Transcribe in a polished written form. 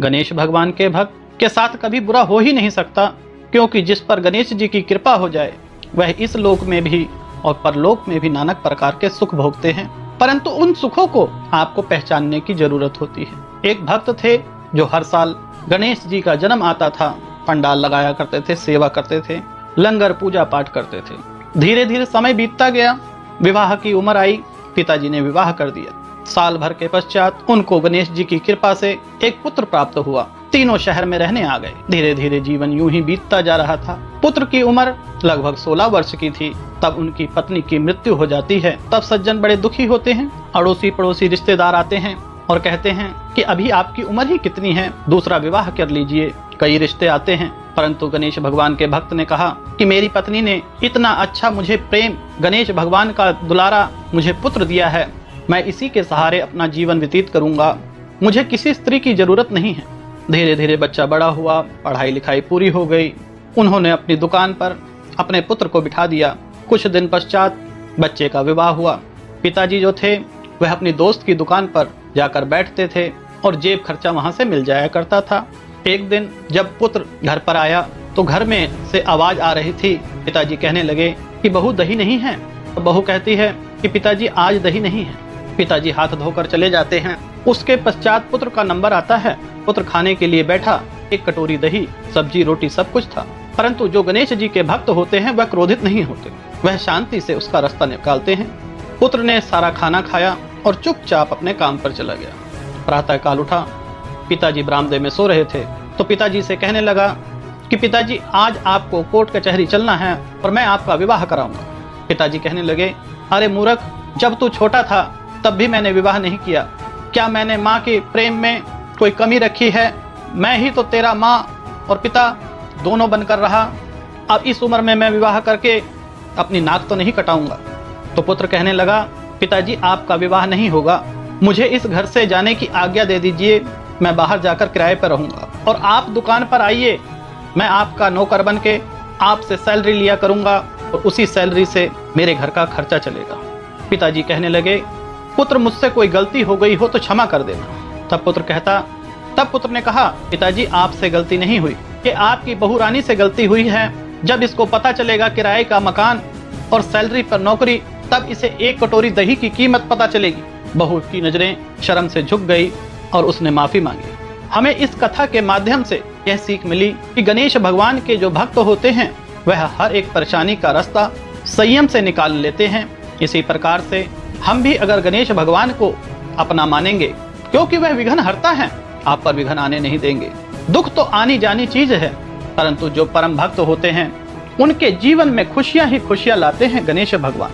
गणेश भगवान के भक्त के साथ कभी बुरा हो ही नहीं सकता, क्योंकि जिस पर गणेश जी की कृपा हो जाए वह इस लोक में भी और परलोक में भी नाना प्रकार के सुख भोगते हैं। परंतु उन सुखों को आपको पहचानने की जरूरत होती है। एक भक्त थे जो हर साल गणेश जी का जन्म आता था, पंडाल लगाया करते थे, सेवा करते थे, लंगर पूजा पाठ करते थे। धीरे धीरे समय बीतता गया, विवाह की उम्र आई, पिताजी ने विवाह कर दिया। साल भर के पश्चात उनको गणेश जी की कृपा से एक पुत्र प्राप्त हुआ। तीनों शहर में रहने आ गए। धीरे धीरे जीवन यूं ही बीतता जा रहा था। पुत्र की उम्र लगभग 16 वर्ष की थी, तब उनकी पत्नी की मृत्यु हो जाती है। तब सज्जन बड़े दुखी होते हैं। अड़ोसी पड़ोसी रिश्तेदार आते हैं और कहते हैं कि अभी आपकी उम्र ही कितनी है, दूसरा विवाह कर लीजिए। कई रिश्ते आते हैं, परंतु गणेश भगवान के भक्त ने कहा कि मेरी पत्नी ने इतना अच्छा मुझे प्रेम, गणेश भगवान का दुलारा मुझे पुत्र दिया है, मैं इसी के सहारे अपना जीवन व्यतीत करूंगा, मुझे किसी स्त्री की जरूरत नहीं है। धीरे धीरे बच्चा बड़ा हुआ, पढ़ाई लिखाई पूरी हो गई। उन्होंने अपनी दुकान पर अपने पुत्र को बिठा दिया। कुछ दिन पश्चात बच्चे का विवाह हुआ। पिताजी जो थे वह अपनी दोस्त की दुकान पर जाकर बैठते थे और जेब खर्चा वहां से मिल जाया करता था। एक दिन जब पुत्र घर पर आया तो घर में से आवाज आ रही थी। पिताजी कहने लगे कि बहू दही नहीं है। तो बहू कहती है कि पिताजी आज दही नहीं है। पिताजी हाथ धोकर चले जाते हैं। उसके पश्चात पुत्र का नंबर आता है। पुत्र खाने के लिए बैठा, एक कटोरी दही, सब्जी, रोटी सब कुछ था। परंतु जो गणेश जी के भक्त होते हैं वह क्रोधित नहीं होते, वह शांति से उसका रास्ता निकालते हैं। पुत्र ने सारा खाना खाया और चुपचाप अपने काम पर चला गया। प्रातः काल उठा, पिताजी बरामदे में सो रहे थे तो पिताजी से कहने लगा कि पिताजी आज आपको कोर्ट कचहरी चलना है और मैं आपका विवाह कराऊंगा। पिताजी कहने लगे, अरे मूर्ख, जब तू छोटा था तब भी मैंने विवाह नहीं किया। क्या मैंने माँ के प्रेम में कोई कमी रखी है? मैं ही तो तेरा माँ और पिता दोनों बनकर रहा। अब इस उम्र में मैं विवाह करके अपनी नाक तो नहीं कटाऊंगा। तो पुत्र कहने लगा, पिताजी आपका विवाह नहीं होगा, मुझे इस घर से जाने की आज्ञा दे दीजिए, मैं बाहर जाकर किराए पर रहूंगा और आप दुकान पर आइए, मैं आपका नौकर बन के आपसे सैलरी लिया करूंगा और उसी सैलरी से मेरे घर का खर्चा चलेगा। पिताजी कहने लगे, पुत्र मुझसे कोई गलती हो गई हो तो क्षमा कर देना। तब पुत्र ने कहा, पिताजी आपसे गलती नहीं हुई, ये आपकी बहू रानी से गलती हुई है। जब इसको पता चलेगा किराए का मकान और सैलरी पर नौकरी, तब इसे एक कटोरी दही की कीमत पता चलेगी। बहू की नजरें शर्म से झुक गई और उसने माफी मांगी। हमें इस कथा के माध्यम से यह सीख मिली कि गणेश भगवान के जो भक्त होते हैं वह हर एक परेशानी का रास्ता संयम से निकाल लेते हैं। इसी प्रकार से हम भी अगर गणेश भगवान को अपना मानेंगे, क्योंकि वह विघ्न हरता है, आप पर विघ्न आने नहीं देंगे। दुख तो आनी जानी चीज है, परंतु जो परम भक्त होते हैं उनके जीवन में खुशियां ही खुशियां लाते हैं गणेश भगवान।